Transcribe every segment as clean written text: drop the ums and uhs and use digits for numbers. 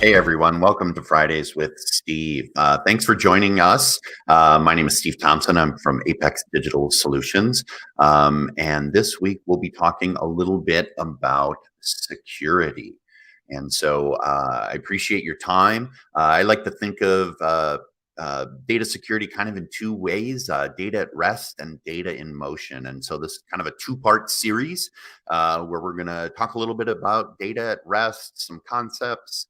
Hey everyone, welcome to Fridays with Steve. Thanks for joining us. My name is Steve Thompson. I'm from Apex Digital Solutions. And this week we'll be talking a little bit about security. And so I appreciate your time. I like to think of data security kind of in two ways, data at rest and data in motion. And so this is kind of a two-part series where we're going to talk a little bit about data at rest, some concepts,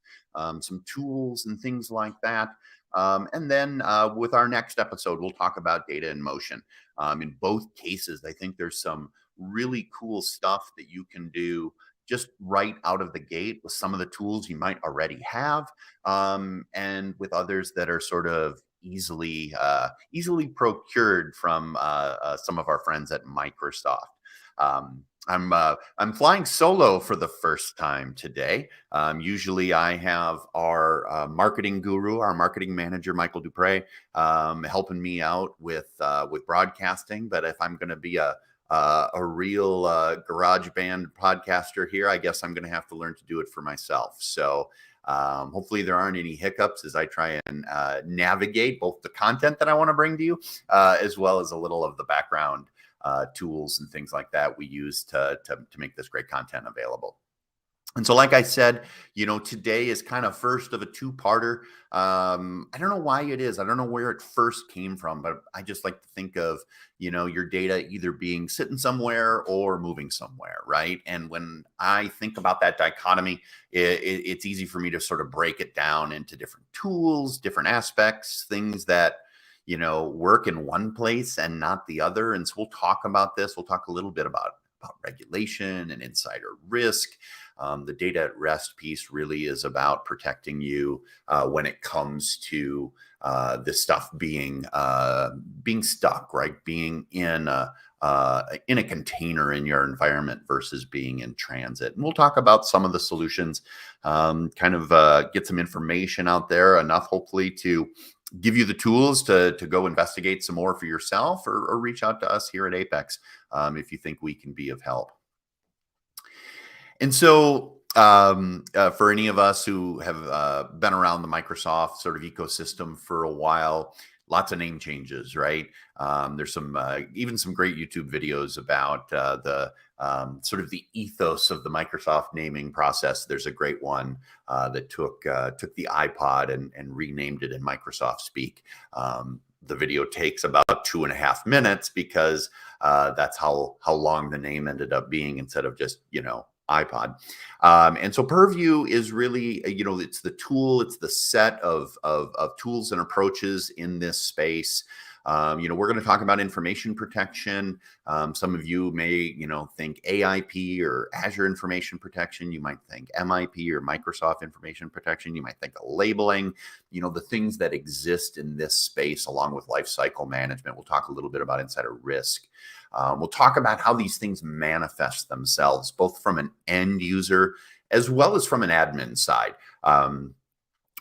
some tools and things like that. And then with our next episode, we'll talk about data in motion. In both cases, I think there's some really cool stuff that you can do just right out of the gate with some of the tools you might already have, and with others that are sort of easily procured from some of our friends at Microsoft. I'm flying solo for the first time today. Usually, I have our marketing guru, our marketing manager, Michael Dupre, helping me out with broadcasting. But if I'm going to be a real garage band podcaster here, I guess I'm going to have to learn to do it for myself. So hopefully there aren't any hiccups as I try and navigate both the content that I want to bring to you, as well as a little of the background tools and things like that we use to make this great content available. And so, like I said, today is kind of first of a two-parter. I don't know why it is. I don't know where it first came from, but I just like to think of, your data either being sitting somewhere or moving somewhere, right? And when I think about that dichotomy, it's easy for me to sort of break it down into different tools, different aspects, things that work in one place and not the other. And so we'll talk about this. We'll talk a little bit about regulation and insider risk. The data at rest piece really is about protecting you when it comes to this stuff being stuck, right? Being in a container in your environment versus being in transit. And we'll talk about some of the solutions, get some information out there, enough hopefully to give you the tools to go investigate some more for yourself, or reach out to us here at Apex if you think we can be of help. And so for any of us who have been around the Microsoft sort of ecosystem for a while, lots of name changes, right? There's even some great YouTube videos about the sort of the ethos of the Microsoft naming process. There's a great one that took the iPod and renamed it in Microsoft speak. The video takes about 2.5 minutes because that's how long the name ended up being, instead of just iPod. And so Purview is really, it's the tool, it's the set of tools and approaches in this space. We're going to talk about information protection. Some of you may, think AIP or Azure Information Protection. You might think MIP or Microsoft Information Protection. You might think of labeling, the things that exist in this space along with lifecycle management. We'll talk a little bit about insider risk. We'll talk about how these things manifest themselves, both from an end user as well as from an admin side.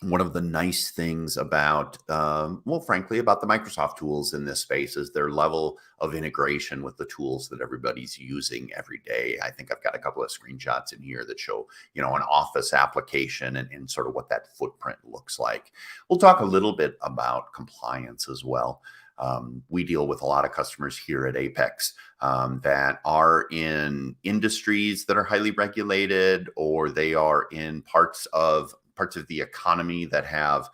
One of the nice things about, frankly, about the Microsoft tools in this space is their level of integration with the tools that everybody's using every day. I think I've got a couple of screenshots in here that show, an Office application and sort of what that footprint looks like. We'll talk a little bit about compliance as well. We deal with a lot of customers here at Apex that are in industries that are highly regulated, or they are in parts of the economy that have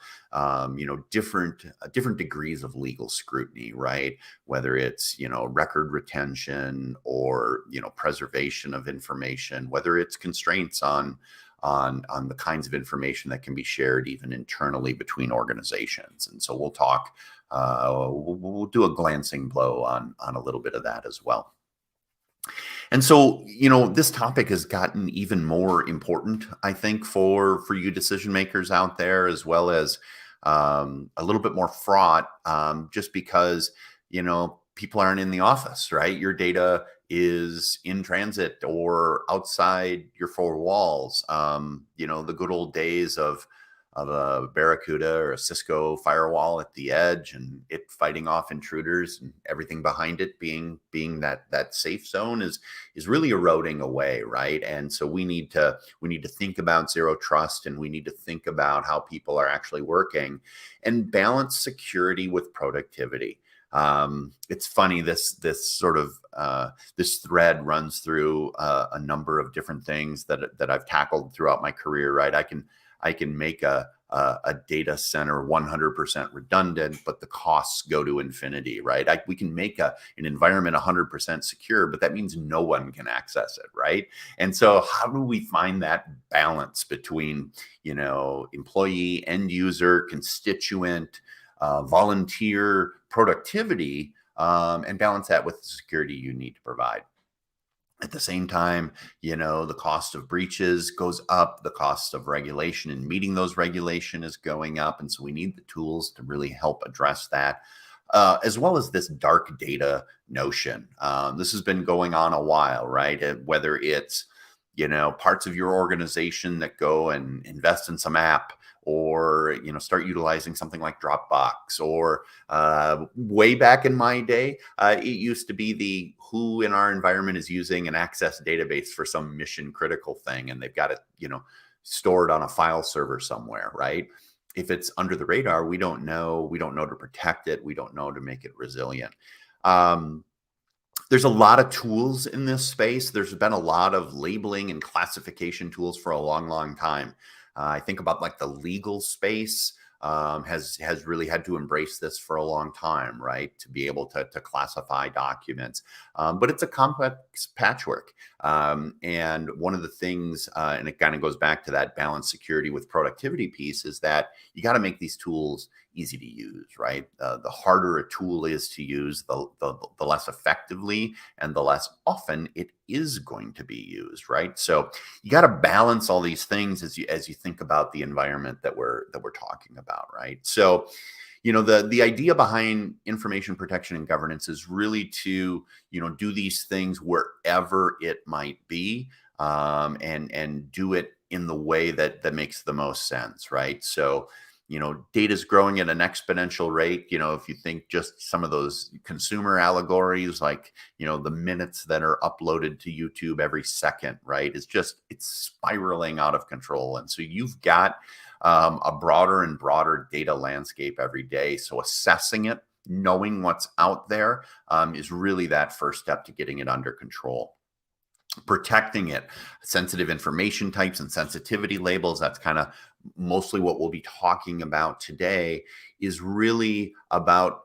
different degrees of legal scrutiny, right? Whether it's record retention or preservation of information, whether it's constraints on the kinds of information that can be shared even internally between organizations. And so we'll talk. We'll do a glancing blow on a little bit of that as well. And so, this topic has gotten even more important, I think, for you decision makers out there, as well as a little bit more fraught, just because, people aren't in the office, right? Your data is in transit or outside your four walls. The good old days of a Barracuda or a Cisco firewall at the edge, and it fighting off intruders, and everything behind it being that safe zone is really eroding away, right? And so we need to think about zero trust, and we need to think about how people are actually working and balance security with productivity. It's funny, this sort of this thread runs through a number of different things that I've tackled throughout my career, right? I can make a data center 100% redundant, but the costs go to infinity, right? We can make an environment 100% secure, but that means no one can access it, right? And so how do we find that balance between, employee, end user, constituent, volunteer productivity, and balance that with the security you need to provide? At the same time, the cost of breaches goes up, the cost of regulation and meeting those regulation is going up. And so we need the tools to really help address that, as well as this dark data notion. This has been going on a while, right? Whether it's, parts of your organization that go and invest in some app, or start utilizing something like Dropbox, or way back in my day, it used to be the who in our environment is using an Access database for some mission critical thing, and they've got it stored on a file server somewhere, right? If it's under the radar, we don't know to protect it, we don't know to make it resilient. There's a lot of tools in this space. There's been a lot of labeling and classification tools for a long time. I think about like the legal space has really had to embrace this for a long time, right? To be able to classify documents. But it's a complex patchwork. And one of the things, and it kind of goes back to that balanced security with productivity piece, is that you got to make these tools easy to use, right? The harder a tool is to use, the less effectively and the less often it is going to be used, right? So you got to balance all these things as you think about the environment that we're talking about, right? So the idea behind information protection and governance is really to do these things wherever it might be, and do it in the way that makes the most sense, right? So data is growing at an exponential rate. If you think just some of those consumer allegories, like, the minutes that are uploaded to YouTube every second, right? It's spiraling out of control. And so you've got a broader and broader data landscape every day. So assessing it, knowing what's out there, is really that first step to getting it under control. Protecting it, sensitive information types and sensitivity labels, that's kind of mostly what we'll be talking about today, is really about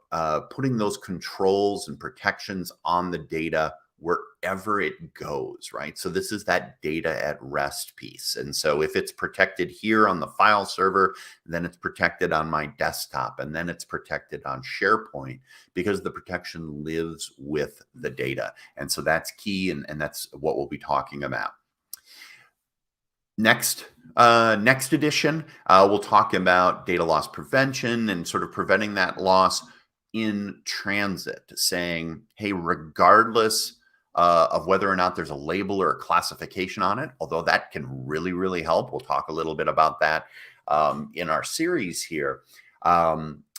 putting those controls and protections on the data wherever it goes, right? So this is that data at rest piece. And so if it's protected here on the file server, then it's protected on my desktop, and then it's protected on SharePoint, because the protection lives with the data. And so that's key, and that's what we'll be talking about. Next edition, we'll talk about data loss prevention and sort of preventing that loss in transit, saying, hey, regardless of whether or not there's a label or a classification on it, although that can really, really help. We'll talk a little bit about that in our series here.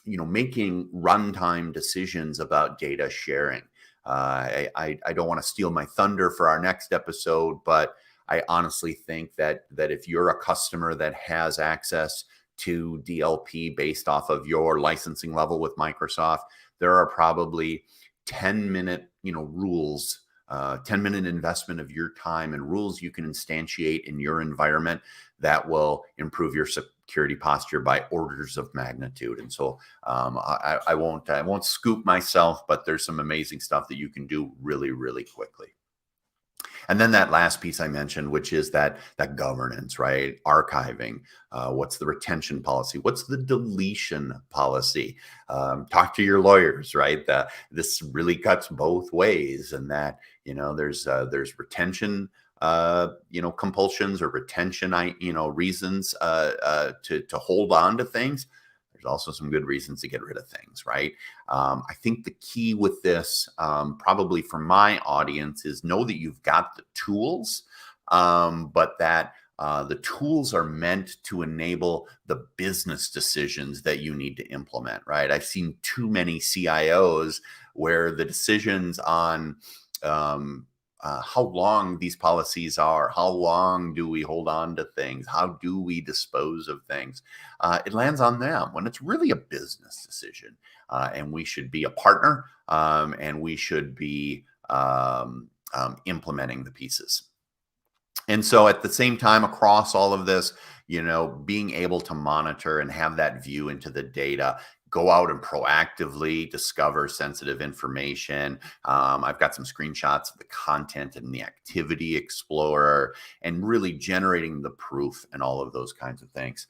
Making runtime decisions about data sharing. I don't want to steal my thunder for our next episode, but I honestly think that if you're a customer that has access to DLP based off of your licensing level with Microsoft, there are probably 10-minute rules, 10-minute investment of your time and rules you can instantiate in your environment that will improve your security posture by orders of magnitude. And so I won't scoop myself, but there's some amazing stuff that you can do really, really quickly. And then that last piece I mentioned, which is that governance, right? Archiving. What's the retention policy? What's the deletion policy? Talk to your lawyers, right? This really cuts both ways, and that there's retention compulsions or retention reasons to hold on to things. There's also some good reasons to get rid of things, right? I think the key with this, probably for my audience, is know that you've got the tools, but that The tools are meant to enable the business decisions that you need to implement, right? I've seen too many CIOs where the decisions on how long these policies are, how long do we hold on to things, how do we dispose of things, it lands on them when it's really a business decision. And we should be a partner, and we should be implementing the pieces. And so at the same time, across all of this, being able to monitor and have that view into the data, go out and proactively discover sensitive information. I've got some screenshots of the content in the Activity Explorer and really generating the proof and all of those kinds of things.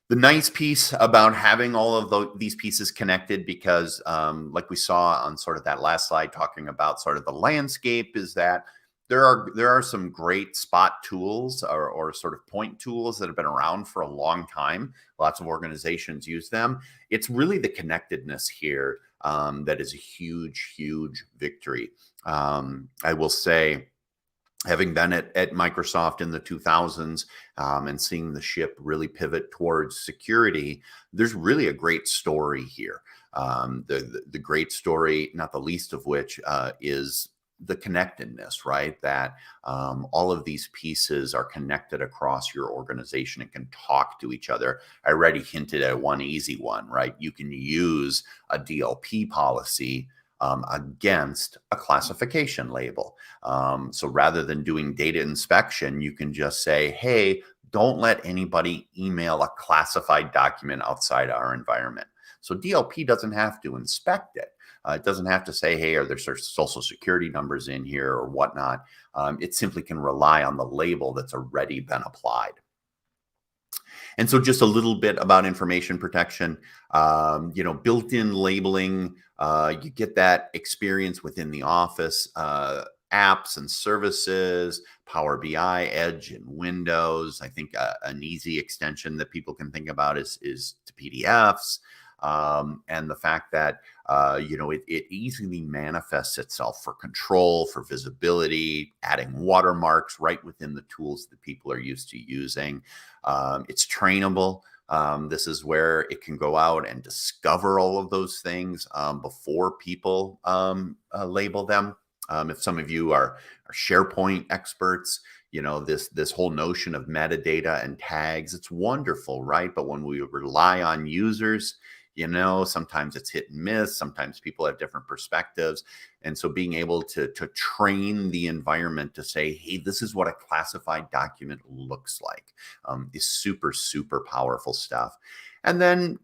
The nice piece about having all of these pieces connected, because like we saw on sort of that last slide talking about sort of the landscape, is that there are some great spot tools or sort of point tools that have been around for a long time. Lots of organizations use them. It's really the connectedness here that is a huge, huge victory. I will say, having been at Microsoft in the 2000s and seeing the ship really pivot towards security, there's really a great story here. The great story, not the least of which, is the connectedness, right? That all of these pieces are connected across your organization and can talk to each other. I already hinted at one easy one, right? You can use a DLP policy against a classification label. So rather than doing data inspection, you can just say, hey, don't let anybody email a classified document outside our environment. So DLP doesn't have to inspect it. It doesn't have to say, hey, are there social security numbers in here or whatnot. It simply can rely on the label that's already been applied. And so just a little bit about information protection, built-in labeling, you get that experience within the Office, apps and services, Power BI, Edge, and Windows. I think an easy extension that people can think about is to PDFs. And the fact that, it easily manifests itself for control, for visibility, adding watermarks right within the tools that people are used to using. It's trainable. This is where it can go out and discover all of those things before people label them. If some of you are SharePoint experts, this whole notion of metadata and tags, it's wonderful, right? But when we rely on users, sometimes it's hit and miss. Sometimes people have different perspectives. And so being able to train the environment to say, hey, this is what a classified document looks like, is super, super powerful stuff. And then,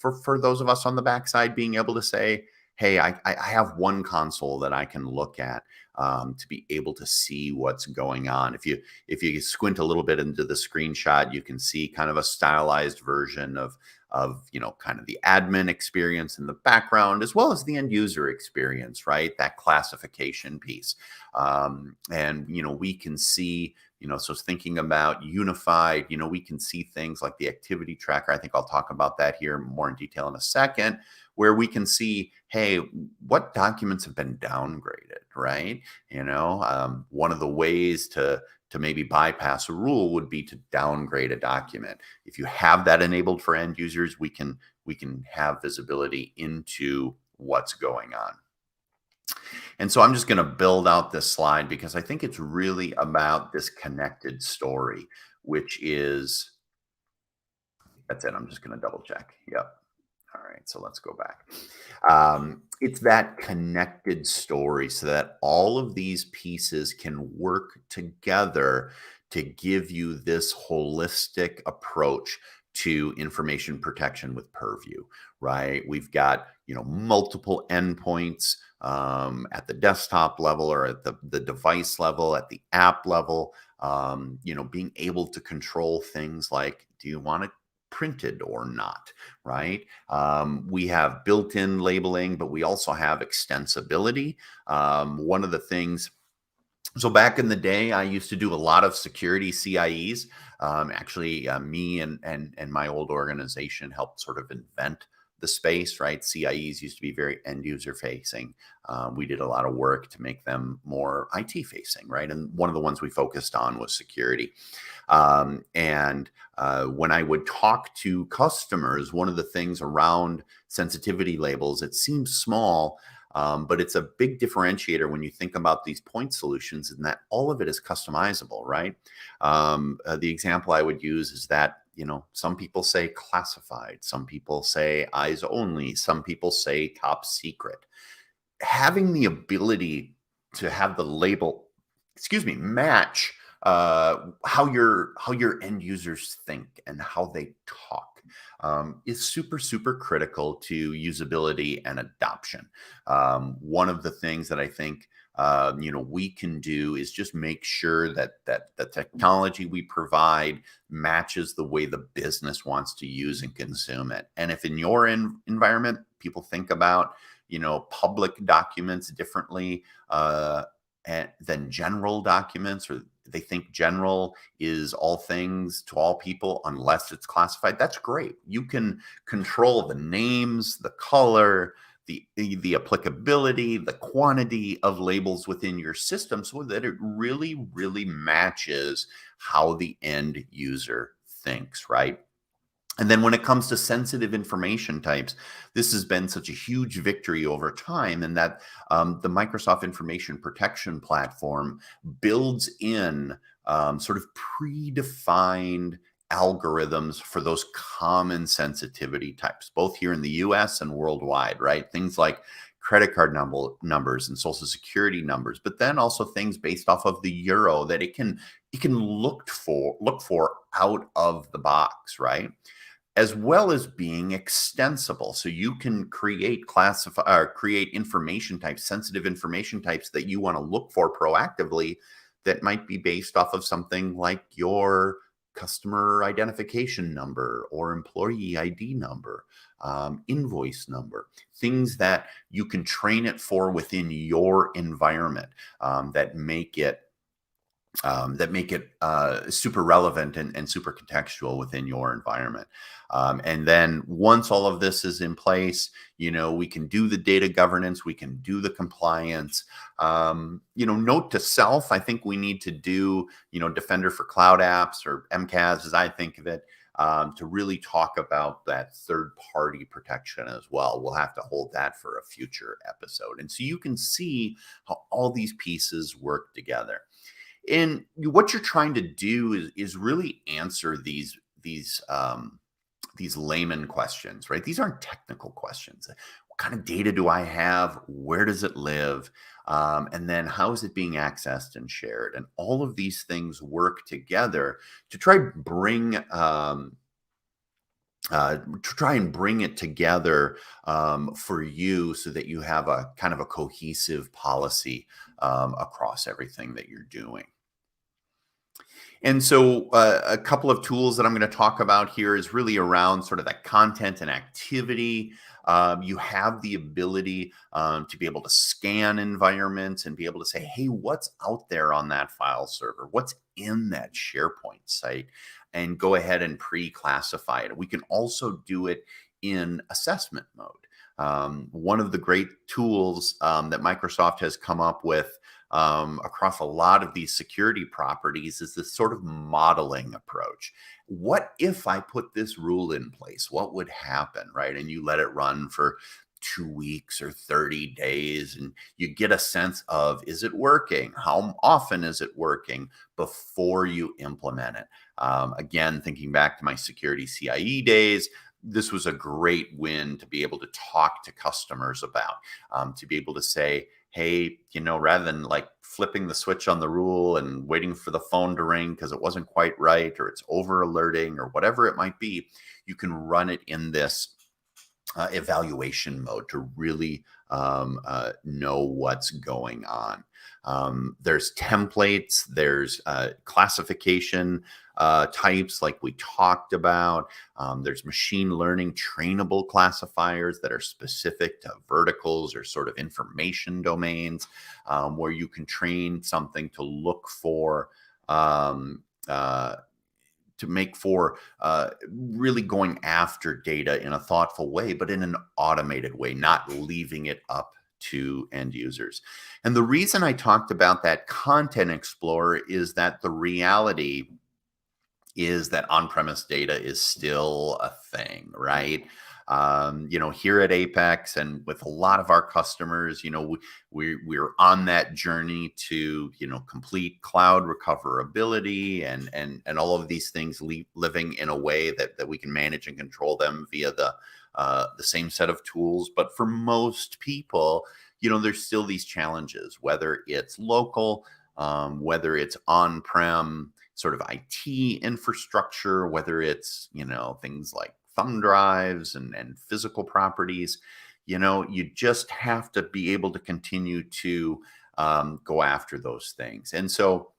for those of us on the backside, being able to say, hey, I have one console that I can look at to be able to see what's going on. If you squint a little bit into the screenshot, you can see kind of a stylized version of kind of the admin experience in the background, as well as the end user experience, right? That classification piece. And we can see, so thinking about unified, we can see things like the activity tracker. I think I'll talk about that here more in detail in a second, where we can see, hey, what documents have been downgraded, right? One of the ways to maybe bypass a rule would be to downgrade a document. If you have that enabled for end users, we can have visibility into what's going on. And so I'm just going to build out this slide because I think it's really about this connected story, which is, that's it. I'm just going to double check. Yep. All right, so let's go back. It's that connected story so that all of these pieces can work together to give you this holistic approach to information protection with Purview, right? We've got, multiple endpoints at the desktop level or at the device level, at the app level, being able to control things like, do you want to printed or not, right? We have built-in labeling, but we also have extensibility. One of the things, so back in the day, I used to do a lot of security CIEs. Actually, me and my old organization helped sort of invent the space, right? CIEs used to be very end user facing. We did a lot of work to make them more IT facing, right? And one of the ones we focused on was security. When I would talk to customers, one of the things around sensitivity labels, it seems small, but it's a big differentiator when you think about these point solutions, and that all of it is customizable, right? The example I would use is that, some people say classified, some people say eyes only, some people say top secret. Having the ability to have the label, match how your end users think and how they talk is super, super critical to usability and adoption. One of the things that I think we can do is just make sure that the technology we provide matches the way the business wants to use and consume it. And if in your environment people think about public documents differently than general documents, or they think general is all things to all people unless it's classified, that's great. You can control the names, the color, the applicability, the quantity of labels within your system so that it really, really matches how the end user thinks, right? And then when it comes to sensitive information types, this has been such a huge victory over time, and that the Microsoft Information Protection Platform builds in sort of predefined algorithms for those common sensitivity types, both here in the US and worldwide, right? Things like credit card numbers and social security numbers, but then also things based off of the euro that it can look for out of the box, right? As well as being extensible. So you can create create information types, sensitive information types that you want to look for proactively that might be based off of something like your customer identification number or employee ID number, invoice number, things that you can train it for within your environment that make it super relevant and super contextual within your environment. And then once all of this is in place, we can do the data governance, we can do the compliance. Note to self, I think we need to do, Defender for Cloud Apps, or MCAS as I think of it, to really talk about that third-party protection as well. We'll have to hold that for a future episode. And so you can see how all these pieces work together. And what you're trying to do is really answer these layman questions, right? These aren't technical questions. What kind of data do I have? Where does it live? And then how is it being accessed and shared? And all of these things work together to try and bring it together for you so that you have a kind of a cohesive policy across everything that you're doing. And so a couple of tools that I'm going to talk about here is really around sort of that content and activity. You have the ability to be able to scan environments and be able to say, hey, what's out there on that file server? What's in that SharePoint site? And go ahead and pre-classify it. We can also do it in assessment mode. One of the great tools that Microsoft has come up with across a lot of these security properties is this sort of modeling approach. What if I put this rule in place? What would happen, right? And you let it run for 2 weeks or 30 days, and you get a sense of, is it working? How often is it working before you implement it? Again, thinking back to my security CIE days, this was a great win to be able to talk to customers about, to be able to say, hey, rather than like flipping the switch on the rule and waiting for the phone to ring because it wasn't quite right, or it's over alerting, or whatever it might be, you can run it in this evaluation mode to really know what's going on. There's templates, there's classification types like we talked about. There's machine learning trainable classifiers that are specific to verticals or sort of information domains, where you can train something to look for make for really going after data in a thoughtful way, but in an automated way, not leaving it up to end users. And the reason I talked about that Content Explorer is that the reality is that on-premise data is still a thing, right? Here at Apex and with a lot of our customers, we're on that journey to, complete cloud recoverability and all of these things living in a way that we can manage and control them via the same set of tools. But for most people, there's still these challenges, whether it's local, whether it's on-prem sort of IT infrastructure, whether it's, things like thumb drives and physical properties. You just have to be able to continue to go after those things. And so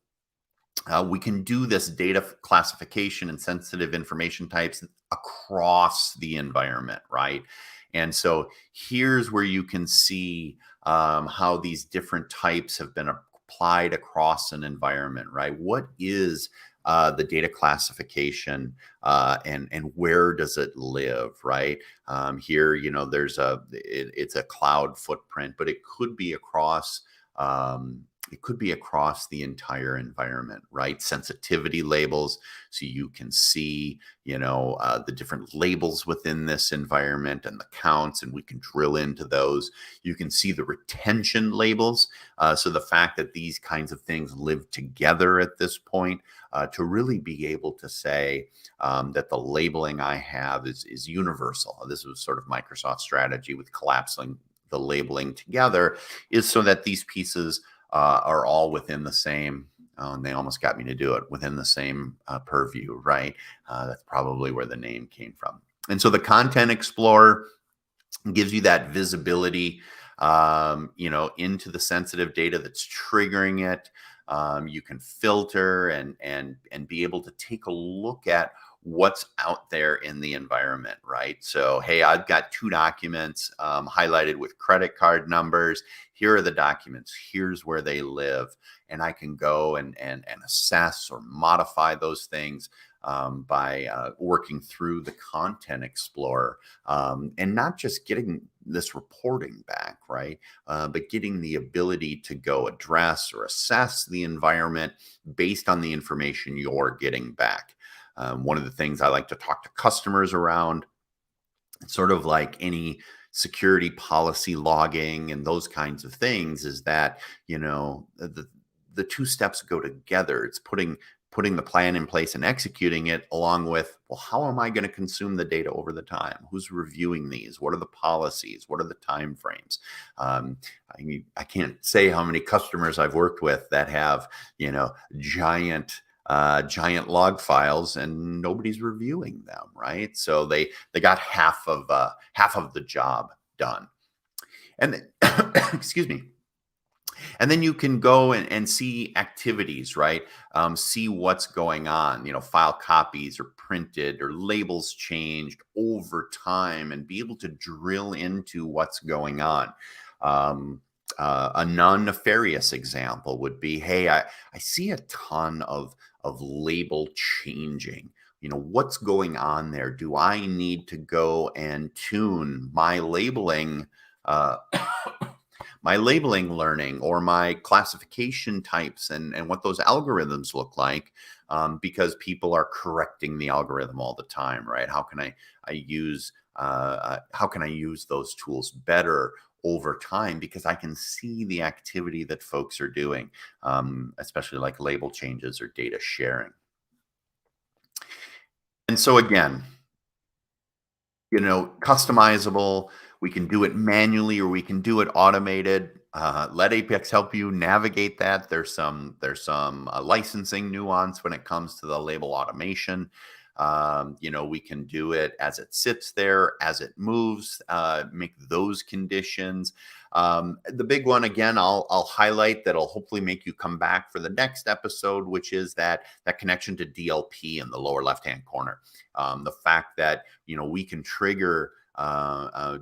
we can do this data classification and sensitive information types across the environment, right? And so here's where you can see how these different types have been applied across an environment, right? What is the data classification and where does it live, right? Here, it's a cloud footprint, but it could be across the entire environment, right? Sensitivity labels, so you can see, the different labels within this environment and the counts, and we can drill into those. You can see the retention labels, so the fact that these kinds of things live together at this point, to really be able to say that the labeling I have is universal. This was sort of Microsoft's strategy with collapsing the labeling together, is so that these pieces are all within the same, and they almost got me to do it, within the same purview, right? That's probably where the name came from. And so the Content Explorer gives you that visibility, into the sensitive data that's triggering it. You can filter and be able to take a look at what's out there in the environment, right? So, hey, I've got 2 documents highlighted with credit card numbers. Here are the documents. Here's where they live. And I can go and assess or modify those things by working through the Content Explorer, and not just getting this reporting back, right? But getting the ability to go address or assess the environment based on the information you're getting back. One of the things I like to talk to customers around, sort of like any security policy logging and those kinds of things, is that, the 2 steps go together. It's putting the plan in place and executing it, along with, well, how am I going to consume the data over the time? Who's reviewing these? What are the policies? What are the time frames? I can't say how many customers I've worked with that have, giant log files and nobody's reviewing them, right? So they got half of the job done. And excuse me. And then you can go and see activities, right? See what's going on. File copies are printed or labels changed over time, and be able to drill into what's going on. A non-nefarious example would be, hey, I see a ton of label changing. What's going on there? Do I need to go and tune my labeling learning, or my classification types and what those algorithms look like, because people are correcting the algorithm all the time, right? How can I use those tools better over time, because I can see the activity that folks are doing, especially like label changes or data sharing. And so again, customizable. We can do it manually or we can do it automated. Let Apex help you navigate that. There's some licensing nuance when it comes to the label automation. We can do it as it sits there, as it moves, make those conditions. The big one, again, I'll highlight, that'll hopefully make you come back for the next episode, which is that connection to DLP in the lower left-hand corner. The fact that, we can trigger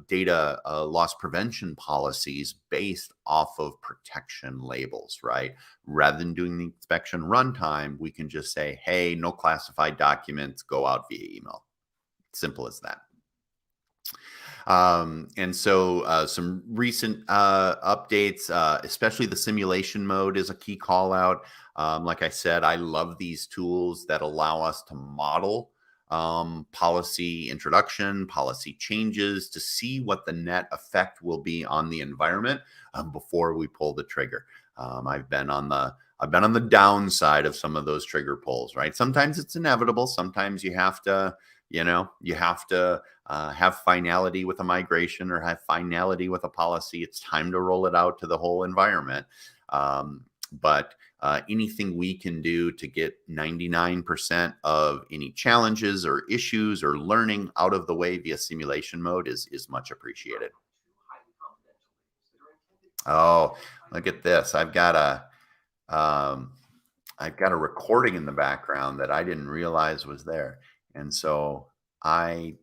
data loss prevention policies based off of protection labels, right? Rather than doing the inspection runtime, we can just say, hey, no classified documents, go out via email. Simple as that. And so some recent updates, especially the simulation mode is a key call out. Like I said, I love these tools that allow us to model policy introduction, policy changes to see what the net effect will be on the environment before we pull the trigger. I've been on the downside of some of those trigger pulls, right? Sometimes it's inevitable. Sometimes you have to, have finality with a migration or have finality with a policy. It's time to roll it out to the whole environment. But anything we can do to get 99% of any challenges or issues or learning out of the way via simulation mode is much appreciated. Oh, look at this. I've got a recording in the background that I didn't realize was there. And so I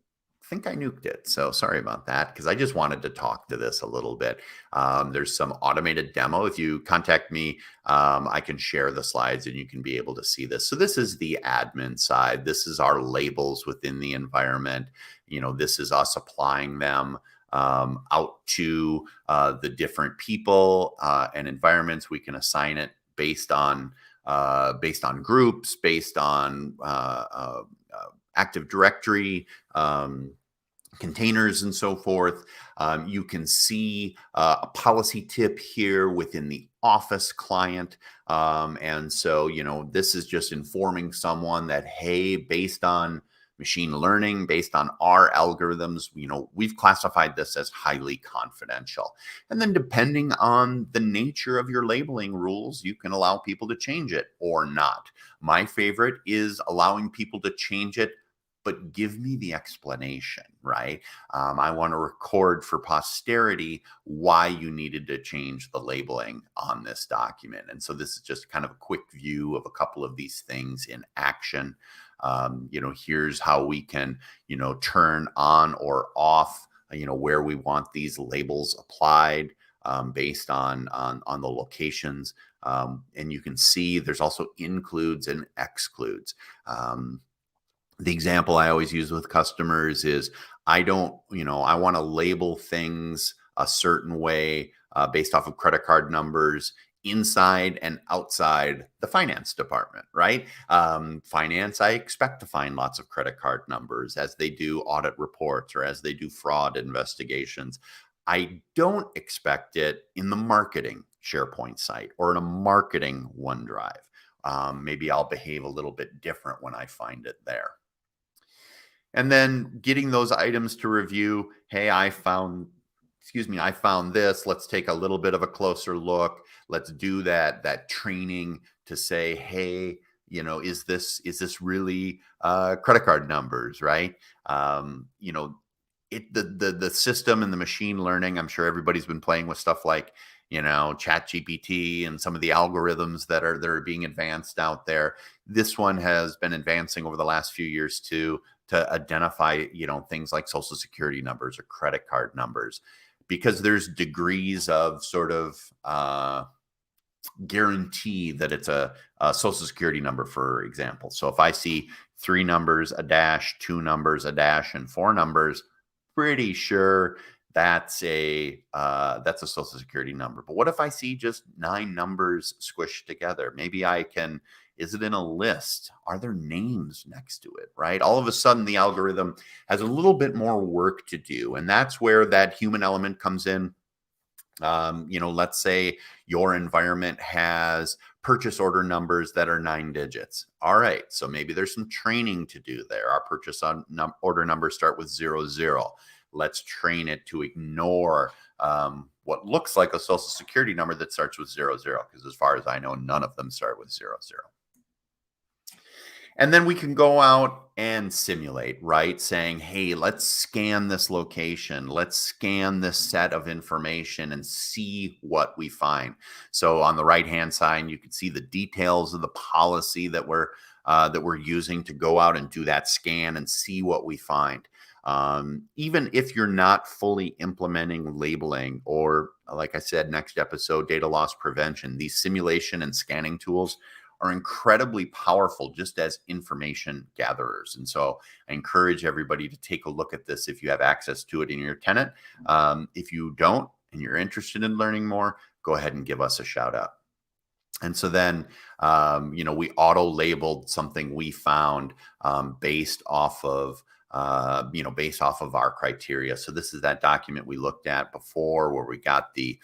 think I nuked it. So sorry about that, because I just wanted to talk to this a little bit. There's some automated demo. If you contact me, I can share the slides and you can be able to see this. So this is the admin side. This is our labels within the environment. This is us applying them out to the different people and environments. We can assign it based on groups, based on Active Directory, containers, and so forth. You can see a policy tip here within the Office client. And so, this is just informing someone that, hey, based on machine learning, based on our algorithms, we've classified this as highly confidential. And then depending on the nature of your labeling rules, you can allow people to change it or not. My favorite is allowing people to change it, but give me the explanation, right? I want to record for posterity why you needed to change the labeling on this document. And so this is just kind of a quick view of a couple of these things in action. Here's how we can, turn on or off, where we want these labels applied based on the locations. And you can see there's also includes and excludes. The example I always use with customers is I want to label things a certain way based off of credit card numbers inside and outside the finance department, right? Finance, I expect to find lots of credit card numbers as they do audit reports or as they do fraud investigations. I don't expect it in the marketing SharePoint site or in a marketing OneDrive. Maybe I'll behave a little bit different when I find it there. And then getting those items to review. Hey, I found this. Let's take a little bit of a closer look. Let's do that training to say, hey, is this really credit card numbers, right? The system and the machine learning, I'm sure everybody's been playing with stuff like, ChatGPT and some of the algorithms that are being advanced out there. This one has been advancing over the last few years too, to identify, things like social security numbers or credit card numbers, because there's degrees of sort of guarantee that it's a social security number, for example. So if I see 3 numbers, a dash, 2 numbers, a dash, and 4 numbers, pretty sure that's a social security number. But what if I see just 9 numbers squished together? Maybe is it in a list? Are there names next to it, right? All of a sudden, the algorithm has a little bit more work to do. And that's where that human element comes in. Let's say your environment has purchase order numbers that are 9 digits. All right, so maybe there's some training to do there. Our purchase order numbers start with 00. Let's train it to ignore what looks like a social security number that starts with 00, because as far as I know, none of them start with 00. And then we can go out and simulate, right? Saying, hey, let's scan this location. Let's scan this set of information and see what we find. So on the right-hand side, you can see the details of the policy that we're using to go out and do that scan and see what we find. Even if you're not fully implementing labeling, or like I said, next episode, data loss prevention, these simulation and scanning tools are incredibly powerful just as information gatherers. And so I encourage everybody to take a look at this if you have access to it in your tenant. If you don't and you're interested in learning more, go ahead and give us a shout out. And so then, we auto labeled something we found based off of our criteria. So this is that document we looked at before, where we got the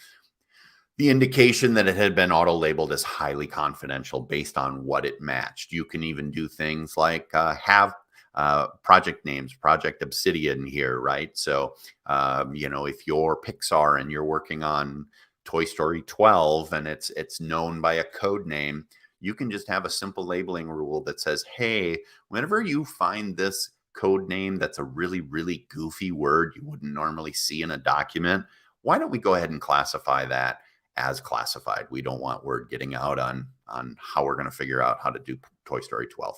indication that it had been auto labeled as highly confidential based on what it matched. You can even do things like have project names, Project Obsidian here, right? So, if you're Pixar and you're working on Toy Story 12 and it's known by a code name, you can just have a simple labeling rule that says, hey, whenever you find this code name that's a really, really goofy word you wouldn't normally see in a document, why don't we go ahead and classify that as classified? We don't want word getting out on how we're going to figure out how to do Toy Story 12.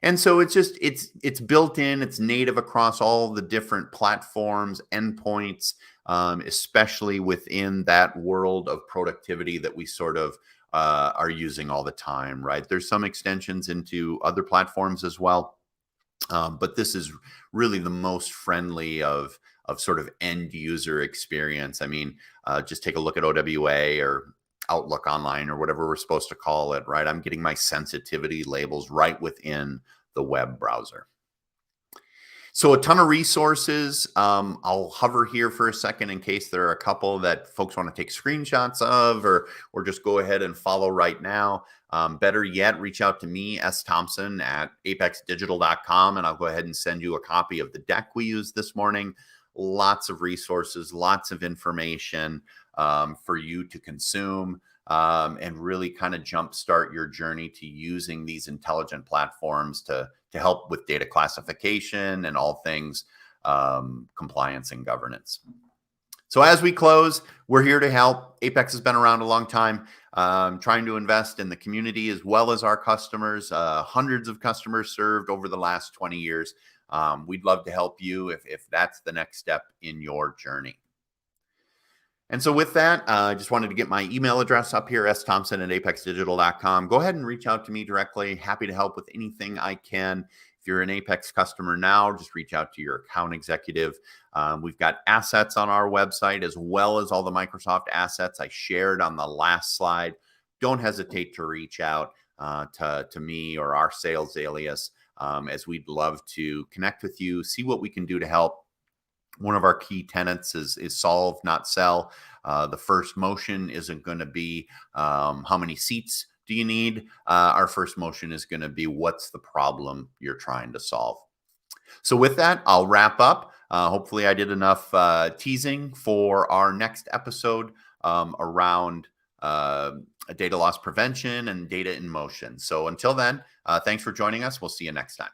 And so it's built in, it's native across all the different platforms, endpoints, especially within that world of productivity that we sort of are using all the time, right? There's some extensions into other platforms as well. But this is really the most friendly of sort of end user experience. I mean, just take a look at OWA or Outlook Online or whatever we're supposed to call it, right? I'm getting my sensitivity labels right within the web browser. So a ton of resources. I'll hover here for a second in case there are a couple that folks want to take screenshots of, or just go ahead and follow right now. Better yet, reach out to me, S. Thompson at apexdigital.com, and I'll go ahead and send you a copy of the deck we used this morning. Lots of resources, lots of information for you to consume, and really kind of jumpstart your journey to using these intelligent platforms to help with data classification and all things compliance and governance. So as we close, we're here to help. Apex has been around a long time, trying to invest in the community as well as our customers. Hundreds of customers served over the last 20 years. We'd love to help you if that's the next step in your journey. And so with that, I just wanted to get my email address up here, sthompson@apexdigital.com. Go ahead and reach out to me directly. Happy to help with anything I can. If you're an Apex customer now, just reach out to your account executive. We've got assets on our website as well as all the Microsoft assets I shared on the last slide. Don't hesitate to reach out to me or our sales alias, as we'd love to connect with you, see what we can do to help. One of our key tenets is solve, not sell. The first motion isn't going to be how many seats do you need. Our first motion is going to be what's the problem you're trying to solve. So with that, I'll wrap up. Hopefully I did enough teasing for our next episode around data loss prevention and data in motion. So until then, thanks for joining us. We'll see you next time.